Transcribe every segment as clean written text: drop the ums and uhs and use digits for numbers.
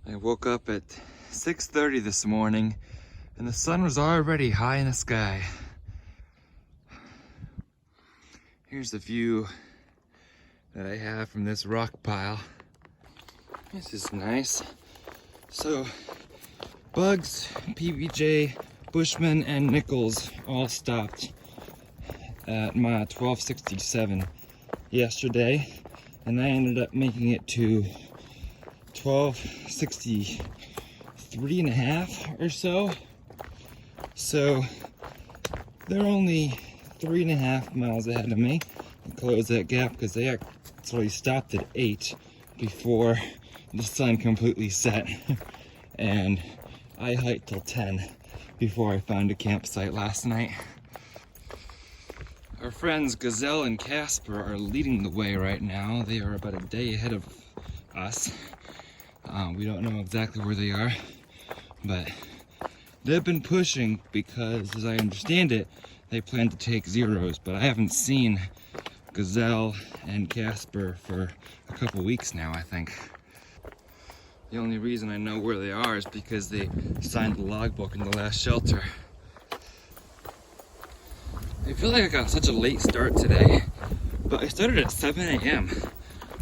I woke up at 6:30 this morning and the sun was already high in the sky. Here's the view that I have from this rock pile. This is nice. So, Bugs, PBJ, Bushman, and Nichols all stopped at mile 1267 yesterday, and I ended up making it to 1263 and a half or so. So they're only 3.5 miles ahead of me to close that gap, because they actually stopped at 8 before the sun completely set. And I hiked till 10 before I found a campsite last night. Our friends Gazelle and Casper are leading the way right now. They are about a day ahead of us. We don't know exactly where they are, but they've been pushing because, as I understand it, they plan to take zeros, but I haven't seen Gazelle and Casper for a couple weeks now, I think. The only reason I know where they are is because they signed the logbook in the last shelter. I feel like I got such a late start today, but I started at 7 a.m.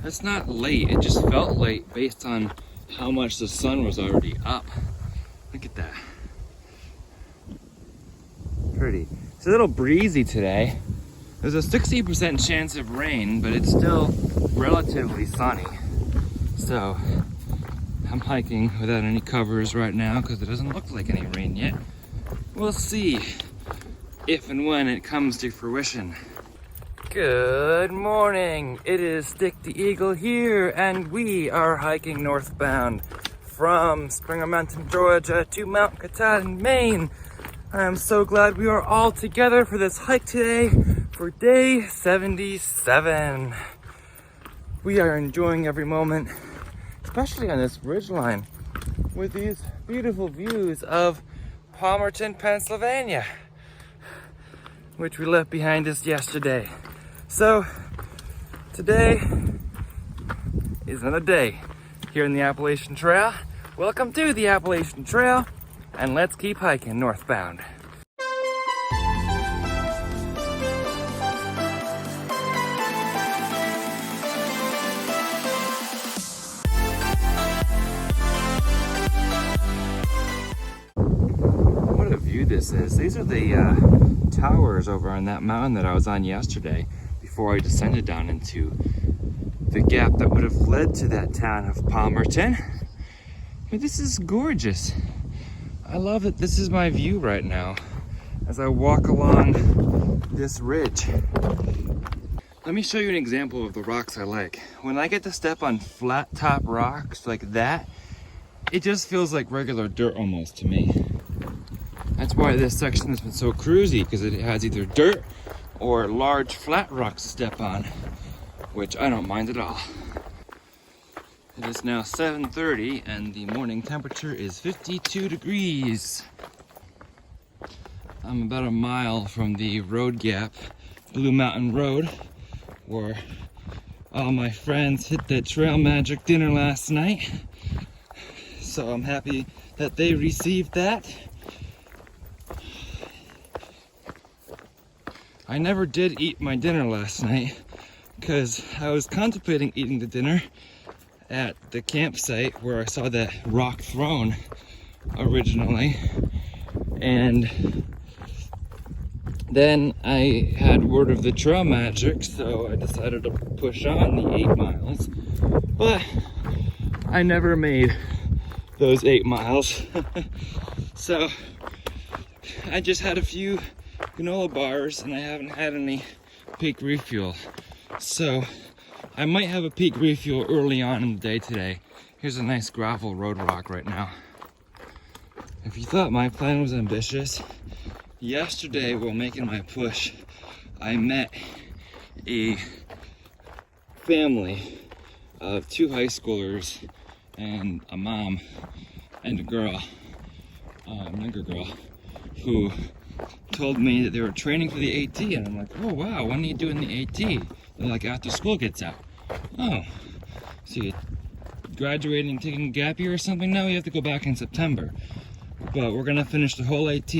That's not late, it just felt late based on how much the sun was already up. Look at that. Pretty. It's a little breezy today. There's a 60% chance of rain, but it's still relatively sunny. So I'm hiking without any covers right now because it doesn't look like any rain yet. We'll see if and when it comes to fruition. Good morning. It is Stick the Eagle here, and we are hiking northbound from Springer Mountain, Georgia to Mount Katahdin, Maine. I am so glad we are all together for this hike today for day 77. We are enjoying every moment, especially on this ridgeline with these beautiful views of Palmerton, Pennsylvania, which we left behind us yesterday. So today is another day here in the Appalachian Trail. Welcome to the Appalachian Trail, and let's keep hiking northbound. What a view this is. These are the towers over on that mountain that I was on yesterday before I descended down into the gap that would have led to that town of Palmerton. But this is gorgeous. I love it. This is my view right now as I walk along this ridge. Let me show you an example of the rocks I like. When I get to step on flat top rocks like that, it just feels like regular dirt almost to me. That's why this section has been so cruisy, because it has either dirt or large flat rocks to step on, which I don't mind at all. It is now 7:30 and the morning temperature is 52 degrees. I'm about a mile from the road gap, Blue Mountain Road, where all my friends hit that Trail Magic dinner last night. So I'm happy that they received that. I never did eat my dinner last night because I was contemplating eating the dinner at the campsite where I saw that rock throne originally, and then I had word of the Trail Magic, so I decided to push on the 8 miles, but I never made those 8 miles. So I just had a few granola bars and I haven't had any peak refuel. So I might have a peak refuel early on in the day today. Here's a nice gravel road rock right now. If you thought my plan was ambitious, yesterday while making my push, I met a family of 2 high schoolers and a mom and a girl, younger girl, who told me that they were training for the AT, and I'm like, oh wow, when are you doing the AT? They're like, after school gets out. Oh, so you graduating, taking a gap year or something now, you have to go back in September. But we're gonna finish the whole AT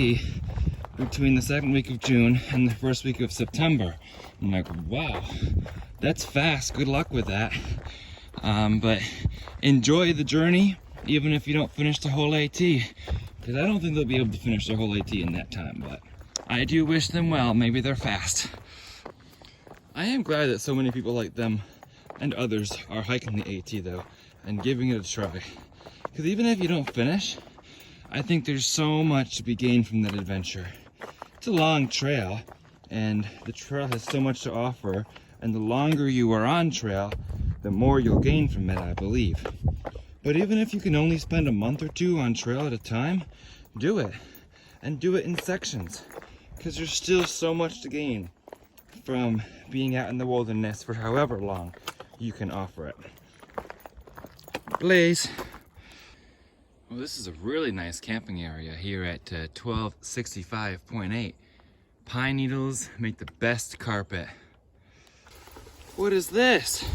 between the second week of June and the first week of September. I'm like, wow, that's fast. Good luck with that. But enjoy the journey, even if you don't finish the whole AT, because I don't think they'll be able to finish the whole AT in that time, but I do wish them well. Maybe they're fast. I am glad that so many people like them and others are hiking the AT though, and giving it a try. Because even if you don't finish, I think there's so much to be gained from that adventure. It's a long trail, and the trail has so much to offer, and the longer you are on trail, the more you'll gain from it, I believe. But even if you can only spend a month or two on trail at a time, do it. And do it in sections, because there's still so much to gain from being out in the wilderness for however long you can offer it. Blaze. Well, this is a really nice camping area here at 1265.8. Pine needles make the best carpet. What is this?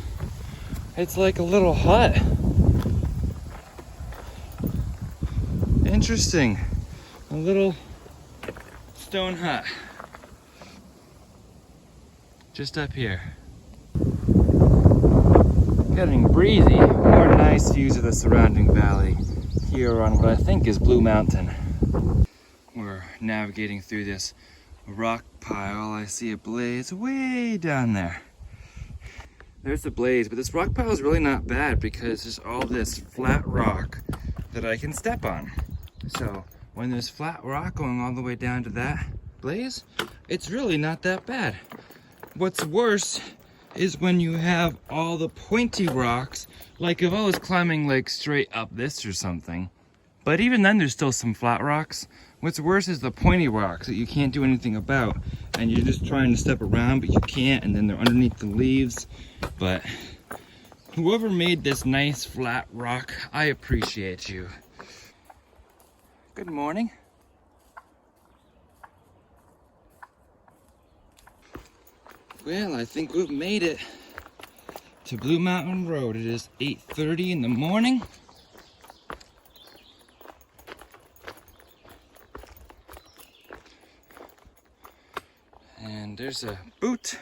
It's like a little hut. Interesting. A little stone hut. Just up here. Getting breezy. More nice views of the surrounding valley here on what I think is Blue Mountain. We're navigating through this rock pile. I see a blaze way down there. There's the blaze, but this rock pile is really not bad because there's all this flat rock that I can step on. So when there's flat rock going all the way down to that blaze, it's really not that bad. What's worse is when you have all the pointy rocks, like if I was climbing like straight up this or something. But even then there's still some flat rocks. What's worse is the pointy rocks that you can't do anything about, and you're just trying to step around but you can't, and then they're underneath the leaves. But whoever made this nice flat rock, I appreciate you. Good morning. Well, I think we've made it to Blue Mountain Road. It is 8:30 in the morning. And there's a boot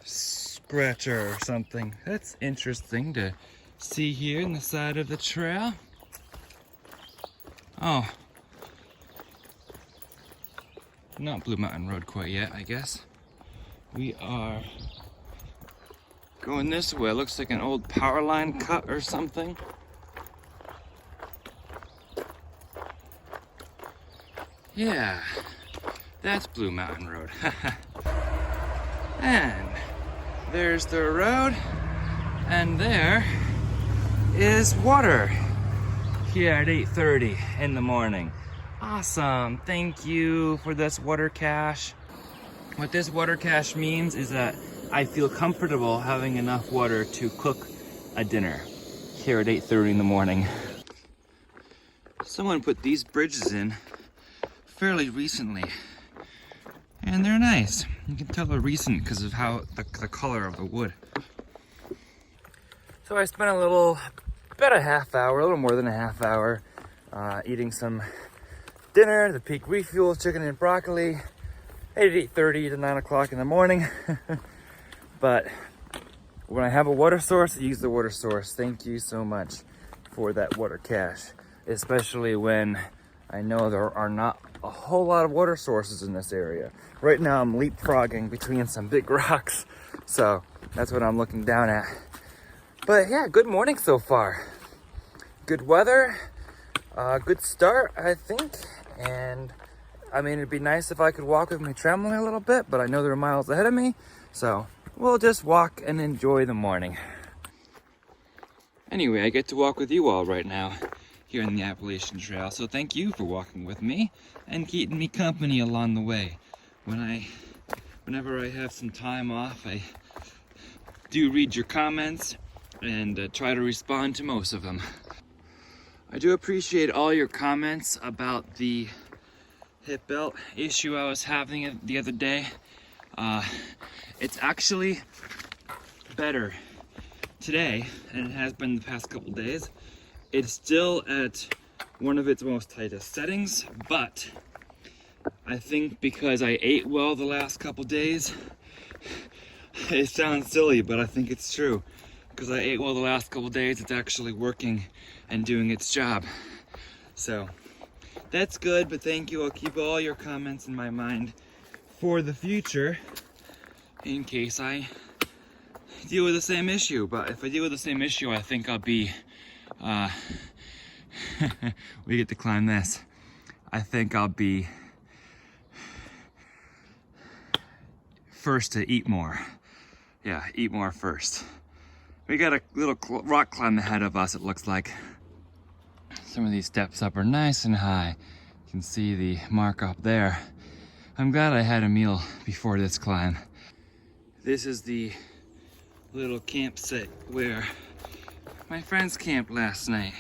scratcher or something. That's interesting to see here in the side of the trail. Oh, not Blue Mountain Road quite yet, I guess. We are going this way. It looks like an old power line cut or something. Yeah, that's Blue Mountain Road. And there's the road, and there is water here at 8:30 in the morning. Awesome, thank you for this water cache. What this water cache means is that I feel comfortable having enough water to cook a dinner here at 8:30 in the morning. Someone put these bridges in fairly recently, and they're nice. You can tell they're recent because of how the color of the wood. So I spent about a half hour, a little more than a half hour, eating some dinner, the Peak Refuel chicken and broccoli, at 8:30 to 9 o'clock in the morning. But when I have a water source, I use the water source. Thank you so much for that water cache, especially when I know there are not a whole lot of water sources in this area. Right now I'm leapfrogging between some big rocks, so that's what I'm looking down at. But yeah, good morning so far. Good weather, good start, I think. And I mean, it'd be nice if I could walk with my trembling a little bit, but I know they're miles ahead of me, so we'll just walk and enjoy the morning. Anyway, I get to walk with you all right now here in the Appalachian Trail, so thank you for walking with me and keeping me company along the way. Whenever I have some time off, I do read your comments and try to respond to most of them. I do appreciate all your comments about the hip belt issue I was having the other day. It's actually better today, and it has been the past couple days, it's still at one of its most tightest settings, but I think because I ate well the last couple days, it sounds silly, but I think it's true. Because I ate well the last couple days, it's actually working and doing its job. So that's good, but thank you. I'll keep all your comments in my mind for the future in case I deal with the same issue. But if I deal with the same issue, I think I'll be, we get to climb this. I think I'll be first to eat more. Yeah, eat more first. We got a little rock climb ahead of us, it looks like. Some of these steps up are nice and high. You can see the mark up there. I'm glad I had a meal before this climb. This is the little campsite where my friends camped last night.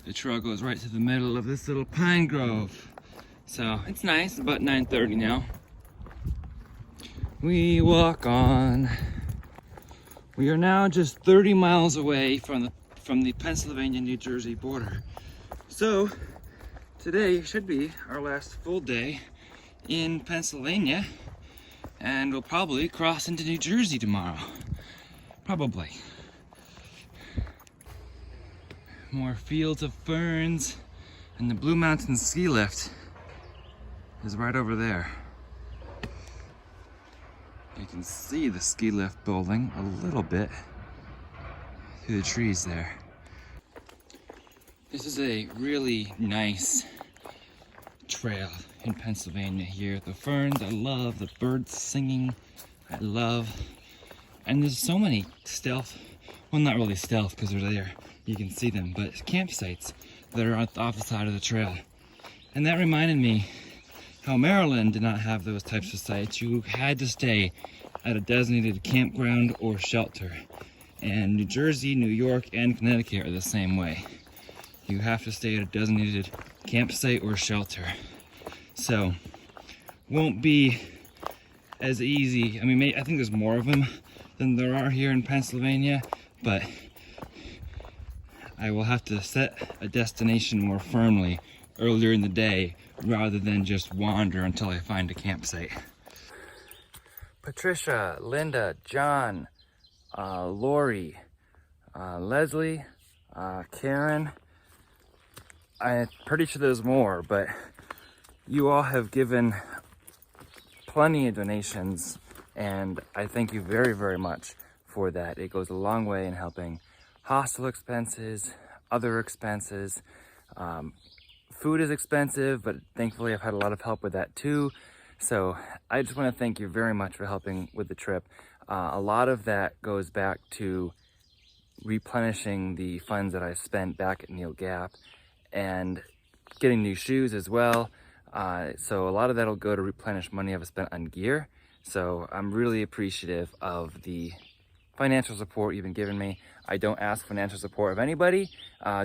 The trail goes right to the middle of this little pine grove. So it's nice, about 9:30 now. We walk on. We are now just 30 miles away from the Pennsylvania-New Jersey border. So today should be our last full day in Pennsylvania, and we'll probably cross into New Jersey tomorrow. Probably. More fields of ferns, and the Blue Mountain ski lift is right over there. You can see the ski lift building a little bit through the trees there. This is a really nice trail in Pennsylvania here. The ferns, I love. The birds singing, I love. And there's so many stealth, well, not really stealth because they're there, you can see them, but campsites that are off the side of the trail. And that reminded me how Maryland did not have those types of sites. You had to stay at a designated campground or shelter. And New Jersey, New York, and Connecticut are the same way. You have to stay at a designated campsite or shelter. So, won't be as easy. I mean, I think there's more of them than there are here in Pennsylvania, but I will have to set a destination more firmly earlier in the day rather than just wander until I find a campsite. Patricia, Linda, John, Lori, Leslie, Karen. I'm pretty sure there's more, but you all have given plenty of donations, and I thank you very, very much for that. It goes a long way in helping hostel expenses, other expenses. Food is expensive, but thankfully I've had a lot of help with that too. So I just want to thank you very much for helping with the trip. A lot of that goes back to replenishing the funds that I spent back at Neil Gap and getting new shoes as well. So a lot of that will go to replenish money I've spent on gear. So I'm really appreciative of the financial support you've been giving me. I don't ask financial support of anybody.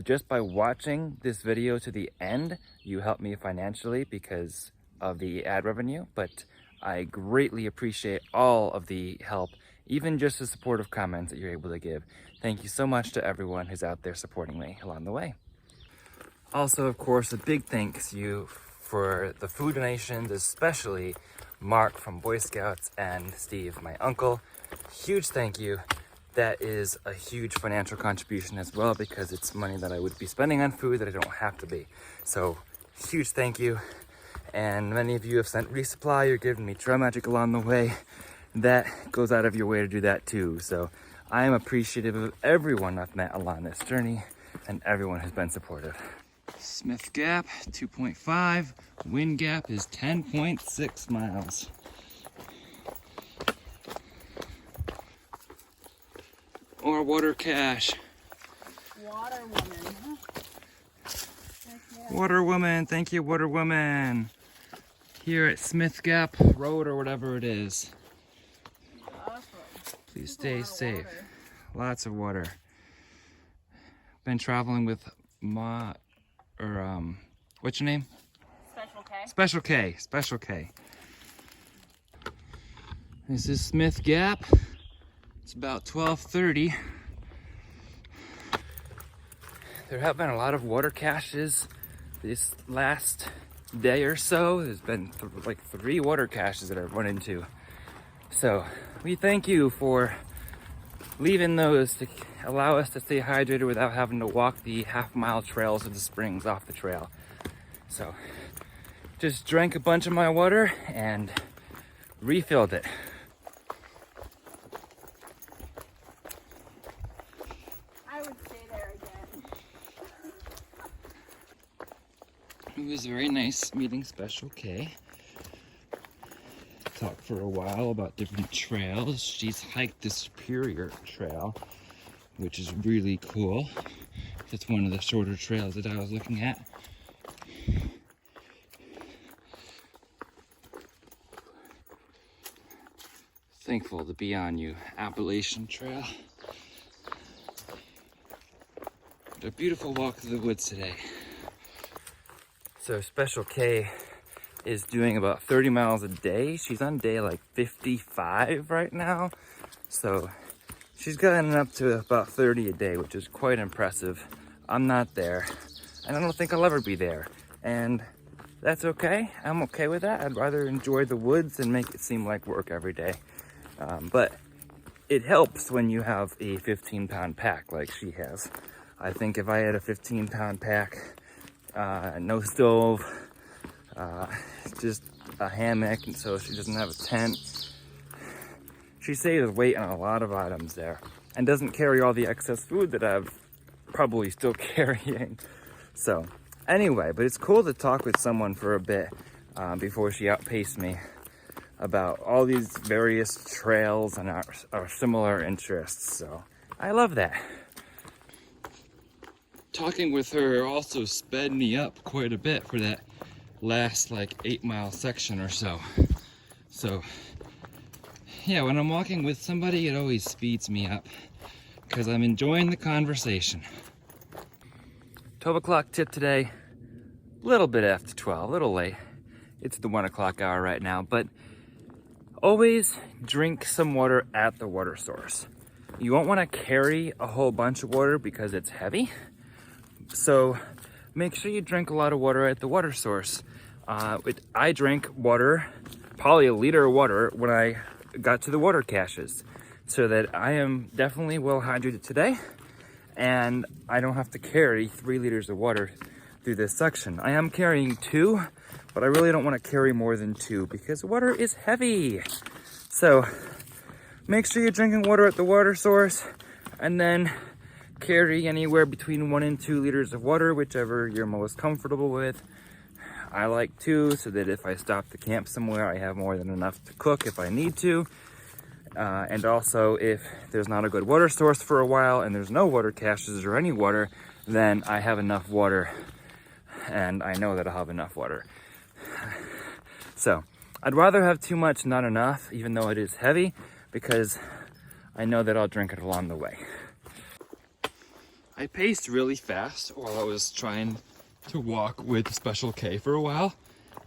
Just by watching this video to the end, you help me financially because of the ad revenue, but I greatly appreciate all of the help, even just the supportive comments that you're able to give. Thank you so much to everyone who's out there supporting me along the way. Also, of course, a big thanks you for the food donations, especially Mark from Boy Scouts and Steve, my uncle. Huge thank you. That is a huge financial contribution as well because it's money that I would be spending on food that I don't have to be. So, huge thank you. And many of you have sent resupply, you're giving me Trail Magic along the way. That goes out of your way to do that too. So I am appreciative of everyone I've met along this journey and everyone who's been supportive. Smith Gap, 2.5. Wind Gap is 10.6 miles. Or water cache. Water woman. Water woman, thank you, water woman. Here at Smith Gap Road or whatever it is. Awesome. Please stay safe. Lots of water. Been traveling with what's your name? Special K. Special K, Special K. This is Smith Gap. It's about 12:30. there have been a lot of water caches this last day or so. There's been like 3 water caches that I've run into. So we thank you for leaving those to allow us to stay hydrated without having to walk the half-mile trails of the springs off the trail. So just drank a bunch of my water and refilled it. I would stay there again. It was very nice meeting Special K. Talked for a while about different trails. She's hiked the Superior Trail, which is really cool. It's one of the shorter trails that I was looking at. Thankful to be on you, Appalachian Trail. A beautiful walk through the woods today. So Special K is doing about 30 miles a day. She's on day like 55 right now. So she's gotten up to about 30 a day, which is quite impressive. I'm not there, and I don't think I'll ever be there. And that's okay. I'm okay with that. I'd rather enjoy the woods and make it seem like work every day. But it helps when you have a 15-pound pack like she has. I think if I had a 15-pound pack, no stove, just a hammock, and so she doesn't have a tent, she saves weight on a lot of items there and doesn't carry all the excess food that I'm probably still carrying. So anyway, but it's cool to talk with someone for a bit before she outpaced me about all these various trails and our similar interests. So I love that. Talking with her also sped me up quite a bit for that last like 8-mile section or so. So yeah, when I'm walking with somebody, it always speeds me up because I'm enjoying the conversation. 12 o'clock tip today, a little bit after 12, a little late. It's the 1 o'clock hour right now, but always drink some water at the water source. You won't want to carry a whole bunch of water because it's heavy. So make sure you drink a lot of water at the water source. I drank water, probably a liter of water when I got to the water caches, so that I am definitely well hydrated today, and I don't have to carry 3 liters of water through this section. I am carrying 2, but I really don't want to carry more than 2 because water is heavy. So make sure you're drinking water at the water source, and then carry anywhere between 1 and 2 liters of water, whichever you're most comfortable with. I like 2 so that if I stop to camp somewhere, I have more than enough to cook if I need to. And also, if there's not a good water source for a while and there's no water caches or any water, then I have enough water, and I know that I'll have enough water. So I'd rather have too much, not enough, even though it is heavy, because I know that I'll drink it along the way. I paced really fast while I was trying to walk with Special K for a while.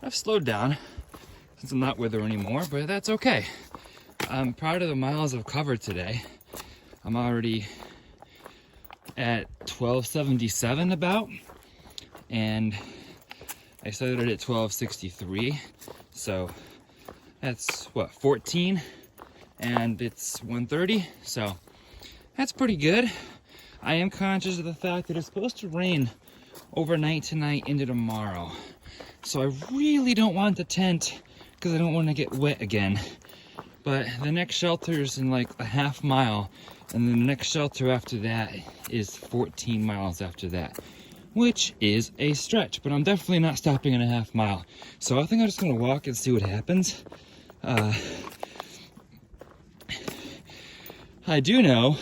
I've slowed down since I'm not with her anymore, but that's okay. I'm proud of the miles I've covered today. I'm already at 1277 about, and I started at 1263, so that's what, 14, and it's 1:30, so that's pretty good. I am conscious of the fact that it's supposed to rain overnight tonight into tomorrow, so I really don't want the tent because I don't want to get wet again. But the next shelter is in like a half mile, and then the next shelter after that is 14 miles after that, which is a stretch, but I'm definitely not stopping in a half mile. So I think I'm just gonna walk and see what happens. I do know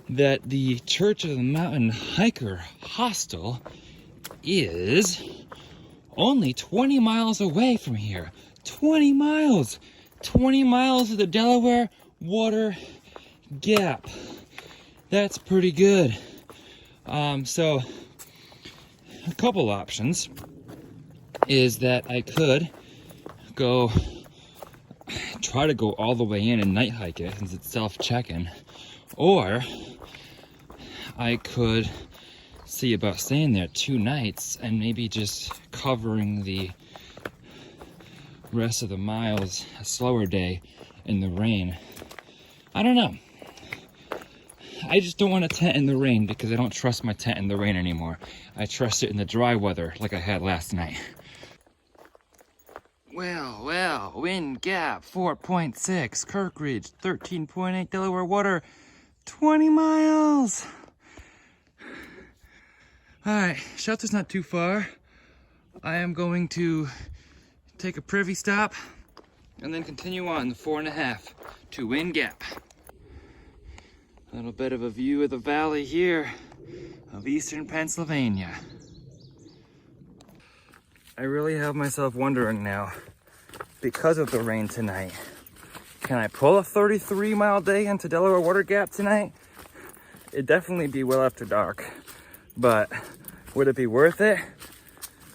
that the Church of the Mountain Hiker Hostel is only 20 miles away from here. 20 miles! 20 miles of the Delaware Water Gap. That's pretty good. So a couple options is that I could try to go all the way in and night hike it since it's self-check-in, or I could see about staying there 2 nights and maybe just covering the rest of the miles, a slower day in the rain. I don't know. I just don't want a tent in the rain because I don't trust my tent in the rain anymore. I trust it in the dry weather like I had last night. Well, wind gap 4.6, Kirk Ridge 13.8, Delaware Water 20 miles. All right, shelter's not too far. I am going to take a privy stop and then continue on the 4.5 to Wind Gap. A little bit of a view of the valley here of eastern Pennsylvania. I really have myself wondering now, because of the rain tonight, can I pull a 33-mile day into Delaware Water Gap tonight? It'd definitely be well after dark, but would it be worth it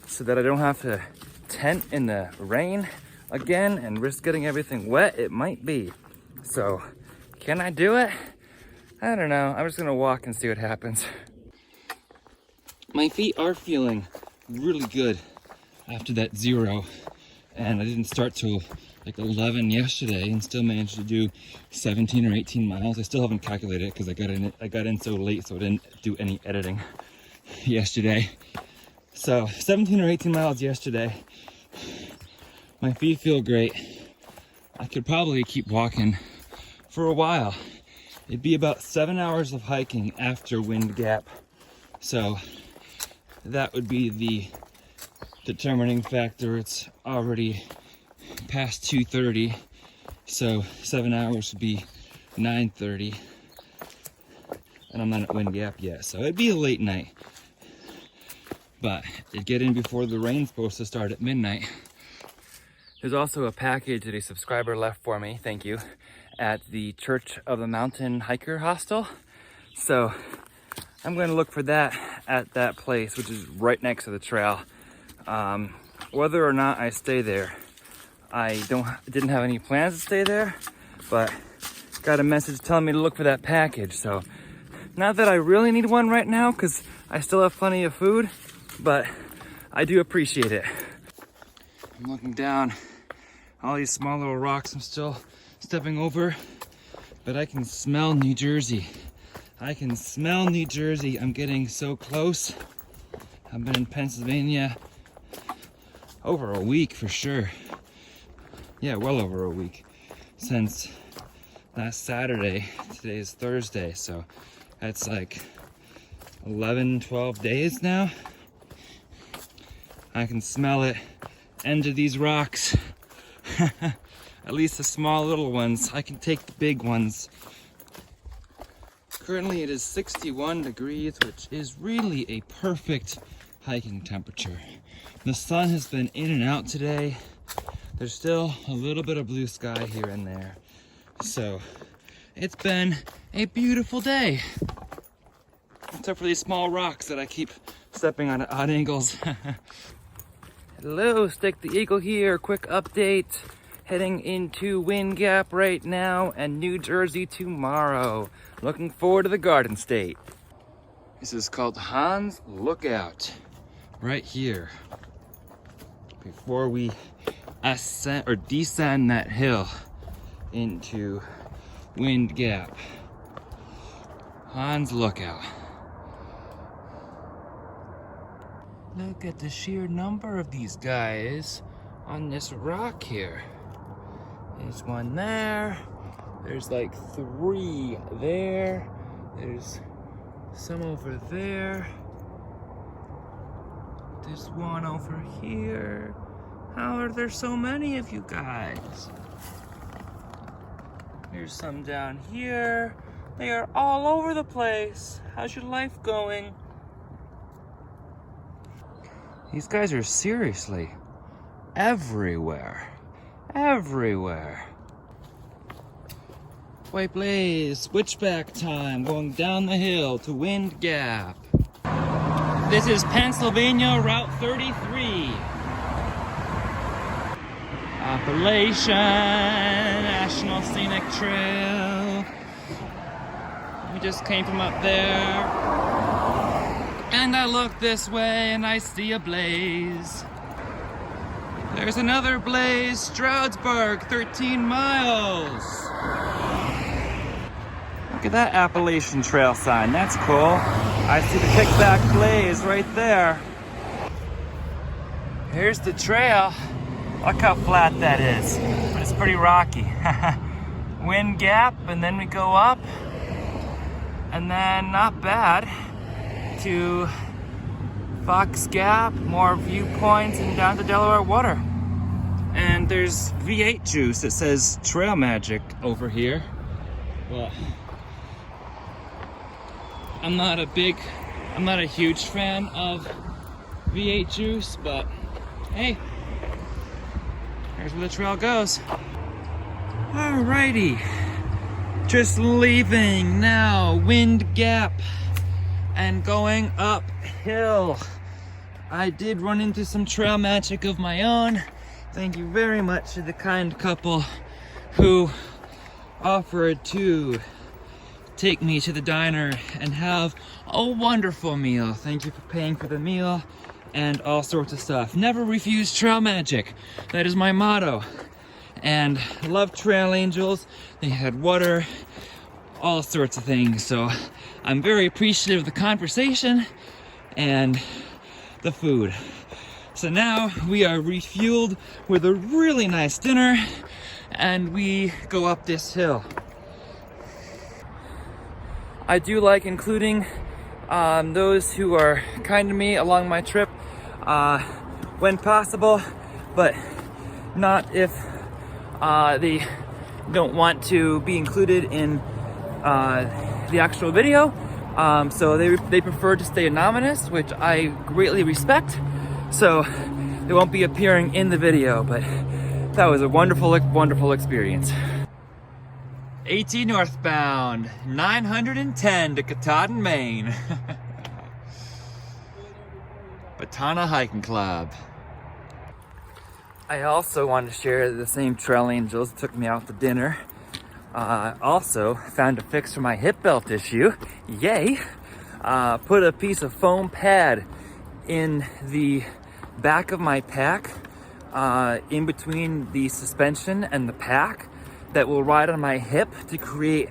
so that I don't have to tent in the rain again and risk getting everything wet? It might be. So, can I do it? I don't know. I'm just gonna walk and see what happens. My feet are feeling really good after that 0, and I didn't start till like 11 yesterday and still managed to do 17 or 18 miles. I still haven't calculated it because I got in so late, so I didn't do any editing yesterday. So 17 or 18 miles yesterday. My feet feel great. I could probably keep walking for a while. It'd be about 7 hours of hiking after Wind Gap. So that would be the determining factor. It's already past 2:30, so 7 hours would be 9:30, and I'm not at Wind Gap yet, so it'd be a late night, but it'd get in before the rain's supposed to start at midnight. There's also a package that a subscriber left for me, thank you, at the Church of the Mountain Hiker Hostel, so I'm going to look for that at that place, which is right next to the trail. Whether or not I stay there, I didn't have any plans to stay there, but got a message telling me to look for that package. So not that I really need one right now because I still have plenty of food, but I do appreciate it. I'm looking down all these small little rocks I'm still stepping over, but I can smell New Jersey. I can smell New Jersey. I'm getting so close. I've been in Pennsylvania over a week for sure. Yeah, well over a week since last Saturday. Today is Thursday, so that's like 11, 12 days now. I can smell it. End of these rocks. At least the small little ones. I can take the big ones. Currently it is 61 degrees, which is really a perfect hiking temperature. The sun has been in and out today. There's still a little bit of blue sky here and there. So it's been a beautiful day. Except for these small rocks that I keep stepping on at odd angles. Hello, Stick the Eagle here. Quick update. Heading into Wind Gap right now and New Jersey tomorrow. Looking forward to the Garden State. This is called Hans Lookout. Right here. Before we ascend or descend that hill into Wind Gap. Hans Lookout. Look at the sheer number of these guys on this rock here. There's one there. There's like 3 there. There's some over there. There's one over here. How are there so many of you guys? There's some down here. They are all over the place. How's your life going? These guys are seriously everywhere. Everywhere. White Blaze, switchback time, going down the hill to Wind Gap. This is Pennsylvania Route 33. Appalachian National Scenic Trail. We just came from up there. And I look this way and I see a blaze. There's another blaze, Stroudsburg, 13 miles. Look at that Appalachian Trail sign, that's cool. I see the kickback blaze right there. Here's the trail. Look how flat that is, but it's pretty rocky. Wind gap, and then we go up, and then not bad to Fox Gap, more viewpoints, and down to Delaware Water. And there's V8 juice that says Trail Magic over here. Well, I'm not a huge fan of V8 juice, but hey, here's where the trail goes. Alrighty, just leaving now, Wind Gap, and going uphill. I did run into some trail magic of my own. Thank you very much to the kind couple who offered to take me to the diner and have a wonderful meal. Thank you for paying for the meal and all sorts of stuff. Never refuse trail magic. That is my motto. And love trail angels. They had water, all sorts of things. So I'm very appreciative of the conversation and the food. So now we are refueled with a really nice dinner and we go up this hill. I do like including those who are kind to me along my trip when possible, but not if they don't want to be included in the actual video. So they prefer to stay anonymous, which I greatly respect. So they won't be appearing in the video, but that was a wonderful, wonderful experience. 80 northbound, 910 to Katahdin, Maine. Batana Hiking Club. I also wanted to share the same trail angels that took me out to dinner. Also found a fix for my hip belt issue. Yay! Put a piece of foam pad in the back of my pack, in between the suspension and the pack, that will ride on my hip to create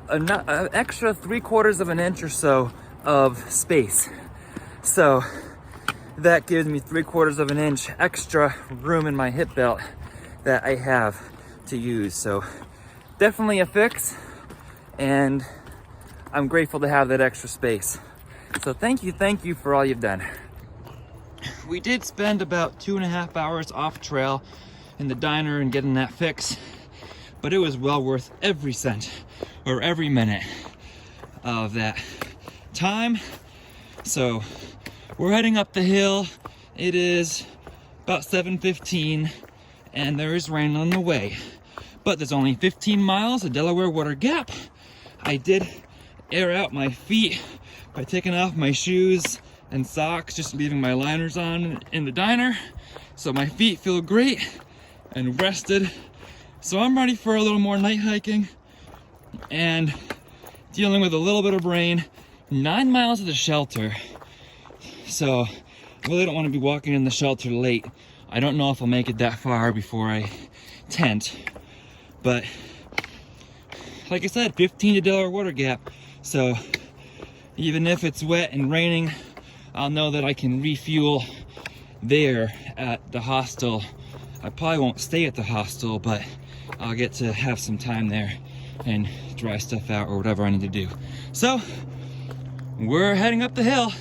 an extra 3/4 of an inch or so of space. So that gives me 3/4 of an inch extra room in my hip belt that I have to use. So definitely a fix, and I'm grateful to have that extra space. So thank you for all you've done. We did spend about 2.5 hours off trail in the diner and getting that fix, but it was well worth every cent or every minute of that time. So we're heading up the hill. It is about 7:15 and there is rain on the way, but there's only 15 miles of Delaware Water Gap. I did air out my feet by taking off my shoes and socks, just leaving my liners on in the diner. So my feet feel great and rested. So I'm ready for a little more night hiking and dealing with a little bit of rain. 9 miles to the shelter. So I really don't want to be walking in the shelter late. I don't know if I'll make it that far before I tent. But like I said, 15 to Delaware Water Gap. So even if it's wet and raining, I'll know that I can refuel there at the hostel. I probably won't stay at the hostel, but I'll get to have some time there and dry stuff out or whatever I need to do. So we're heading up the hill.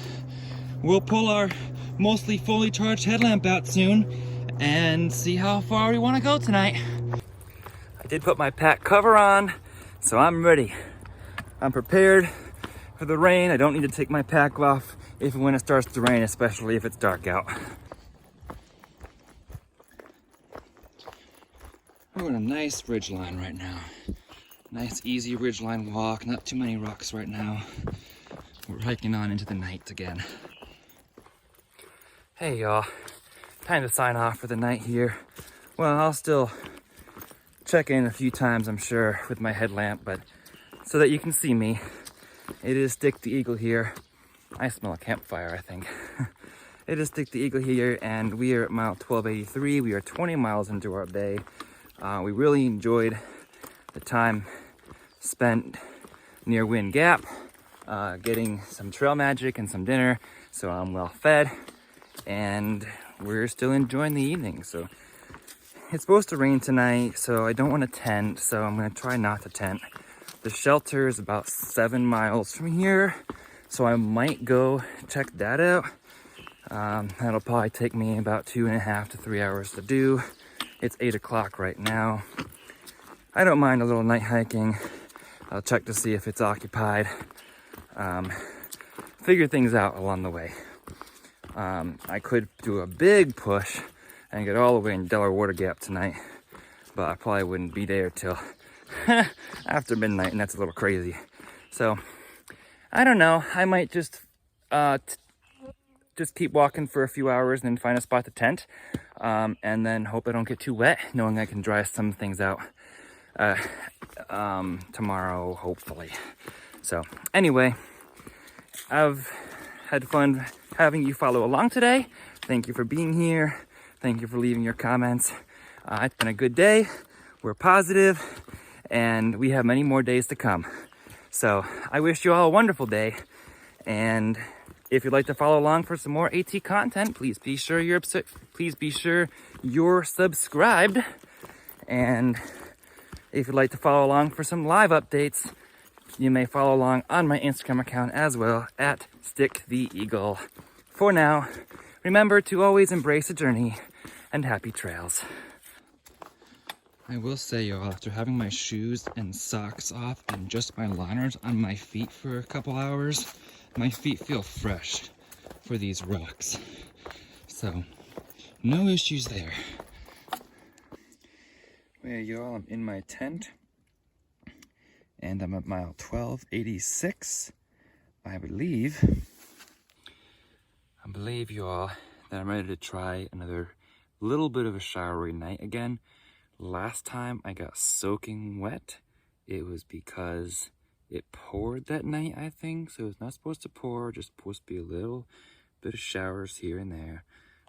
We'll pull our mostly fully charged headlamp out soon and see how far we want to go tonight. I did put my pack cover on, so I'm ready. I'm prepared for the rain. I don't need to take my pack off if and when it starts to rain, especially if it's dark out. We're on a nice ridgeline right now. Nice easy ridgeline walk, not too many rocks right now. We're hiking on into the night again. Hey y'all, time to sign off for the night here. Well, I'll still check in a few times, I'm sure, with my headlamp, but so that you can see me. It is Dick the Eagle here. I smell a campfire, I think. It is Stick the Eagle here, and we are at mile 1283. We are 20 miles into our day. We really enjoyed the time spent near Wind Gap, getting some trail magic and some dinner, so I'm well fed, and we're still enjoying the evening. So it's supposed to rain tonight, so I don't want to tent, so I'm going to try not to tent. The shelter is about 7 miles from here, so I might go check that out. That'll probably take me about 2.5 to 3 hours to do. It's 8 o'clock right now. I don't mind a little night hiking. I'll check to see if it's occupied. Figure things out along the way. I could do a big push and get all the way in Delaware Water Gap tonight, but I probably wouldn't be there till after midnight, and that's a little crazy. So I don't know. I might just keep walking for a few hours and then find a spot to tent, and then hope I don't get too wet, knowing I can dry some things out tomorrow, hopefully. So anyway, I've had fun having you follow along today. Thank you for being here. Thank you for leaving your comments. It's been a good day. We're positive, and we have many more days to come. So I wish you all a wonderful day, and if you'd like to follow along for some more AT content, please be sure you're subscribed. And if you'd like to follow along for some live updates, you may follow along on my Instagram account as well, at Stick the Eagle. For now, remember to always embrace the journey, and happy trails. I will say, y'all, after having my shoes and socks off and just my liners on my feet for a couple hours, my feet feel fresh for these rocks. So, no issues there. Well, y'all, I'm in my tent, and I'm at mile 1286. I believe, y'all, that I'm ready to try another little bit of a showery night again. Last time I got soaking wet, it was because it poured that night, I think. So it's not supposed to pour, just supposed to be a little bit of showers here and there.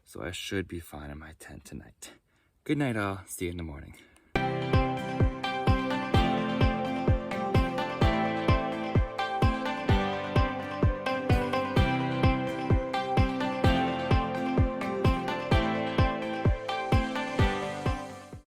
So I should be fine in my tent tonight. Good night, all. See you in the morning.